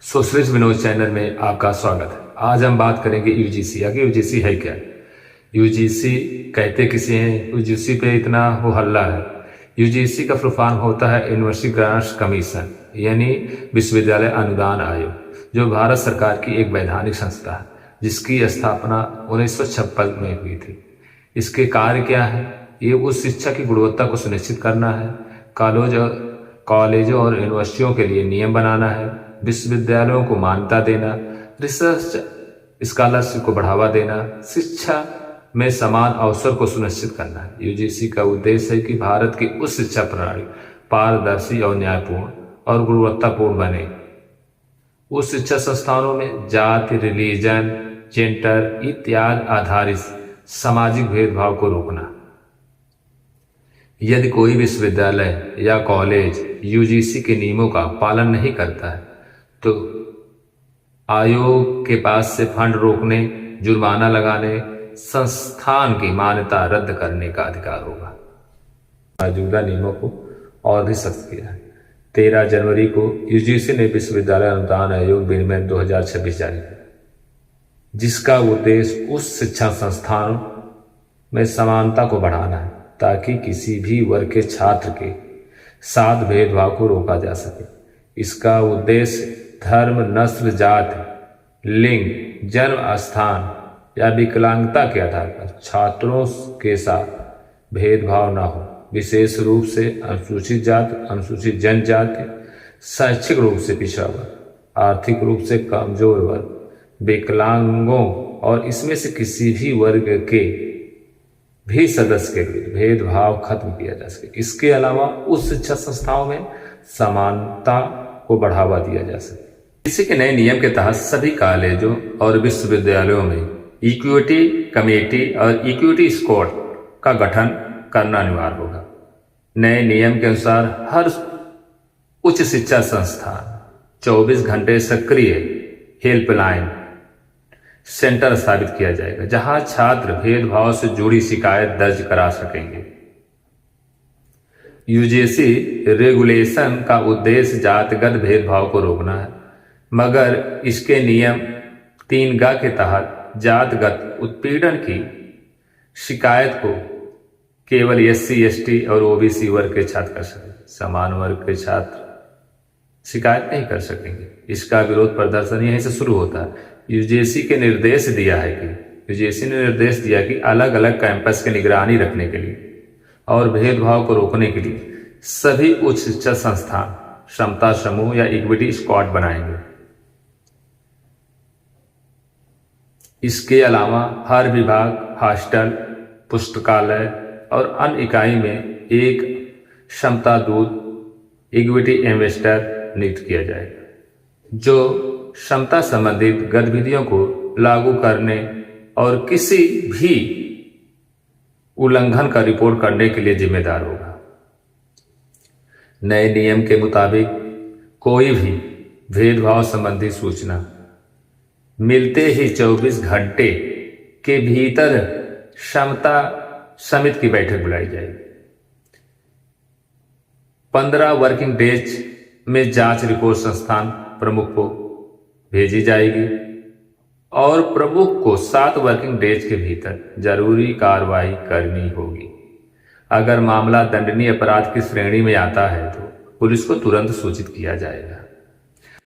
Socialist Vinod channel में आपका स्वागत है। आज हम बात करेंगे यूजीसी। आगे यूजीसी है क्या? यूजीसी कहते किसे हैं? यूजीसी पे इतना वो हल्ला है। यूजीसी का फुल फॉर्म होता है यूनिवर्सिटी ग्रांट्स कमीशन, यानी विश्वविद्यालय अनुदान आयोग, जो भारत सरकार की एक वैधानिक संस्था है जिसकी स्थापना 1956 में हुई थी। इसके कार्य क्या है? ये उस शिक्षा की गुणवत्ता को सुनिश्चित करना है, कॉलेजों और यूनिवर्सिटियों के लिए नियम बनाना है, विश्वविद्यालयों को मान्यता देना, रिसर्च स्कॉलरशिप को बढ़ावा देना, शिक्षा में समान अवसर को सुनिश्चित करना है। यूजीसी का उद्देश्य है कि भारत की उच्च शिक्षा प्रणाली पारदर्शी और न्यायपूर्ण और गुणवत्तापूर्ण बने। उस शिक्षा संस्थानों में जाति, रिलीजन, जेंडर इत्यादि आधारित सामाजिक भेदभाव को रोकना। यदि कोई विश्वविद्यालय या कॉलेज यूजीसी के नियमों का पालन नहीं करता है तो आयोग के पास से फंड रोकने, जुर्माना लगाने, संस्थान की मान्यता रद्द करने का अधिकार होगा। मौजूदा नियमों को और भी सख्त किया है। 13 जनवरी को यूजीसी ने विश्वविद्यालय अनुदान आयोग विनियम 2026 जारी किया, जिसका उद्देश्य उस शिक्षा संस्थानों में समानता को बढ़ाना है ताकि किसी भी वर्ग के छात्र के साथ भेदभाव को रोका जा सके। इसका उद्देश्य धर्म, नस्ल, जाति, लिंग, जन्म स्थान या विकलांगता के आधार पर छात्रों के साथ भेदभाव न हो। विशेष रूप से अनुसूचित जाति, अनुसूचित जनजाति, शैक्षिक रूप से पिछड़ा वर्ग, आर्थिक रूप से कमजोर वर्ग, विकलांगों और इसमें से किसी भी वर्ग के भी सदस्य के विरुद्ध भेदभाव खत्म किया जा सके। इसके अलावा उस शिक्षा संस्थाओं में समानता को बढ़ावा दिया जा सके। इसी के नए नियम के तहत सभी कॉलेजों और विश्वविद्यालयों में इक्विटी कमेटी और इक्विटी स्क्वाड का गठन करना अनिवार्य होगा। नए नियम के अनुसार हर उच्च शिक्षा संस्थान 24 घंटे सक्रिय हेल्पलाइन सेंटर स्थापित किया जाएगा, जहां छात्र भेदभाव से जुड़ी शिकायत दर्ज करा सकेंगे। यूजीसी रेगुलेशन का उद्देश्य जातिगत भेदभाव को रोकना है, मगर इसके नियम 3G के तहत जातिगत उत्पीड़न की शिकायत को केवल SC, ST और OBC वर्ग के छात्र कर सकेंगे। समान वर्ग के छात्र शिकायत नहीं कर सकेंगे। इसका विरोध प्रदर्शन यहीं से शुरू होता है। यूजीसी ने निर्देश दिया कि अलग अलग कैंपस की निगरानी रखने के लिए और भेदभाव को रोकने के लिए सभी उच्च शिक्षा संस्थान क्षमता समूह या इक्विटी स्क्वाड बनाएंगे। इसके अलावा हर विभाग, हॉस्टल, पुस्तकालय और अन्य इकाई में एक क्षमता दूत इक्विटी इन्वेस्टर नियुक्त किया जाएगा, जो क्षमता संबंधित गतिविधियों को लागू करने और किसी भी उल्लंघन का रिपोर्ट करने के लिए जिम्मेदार होगा। नए नियम के मुताबिक कोई भी भेदभाव संबंधी सूचना मिलते ही 24 घंटे के भीतर क्षमता समिति की बैठक बुलाई जाएगी। 15 वर्किंग डेज में जांच रिपोर्ट संस्थान प्रमुख को भेजी जाएगी और प्रमुख को 7 वर्किंग डेज के भीतर जरूरी कार्रवाई करनी होगी। अगर मामला दंडनीय अपराध की श्रेणी में आता है तो पुलिस को तुरंत सूचित किया जाएगा।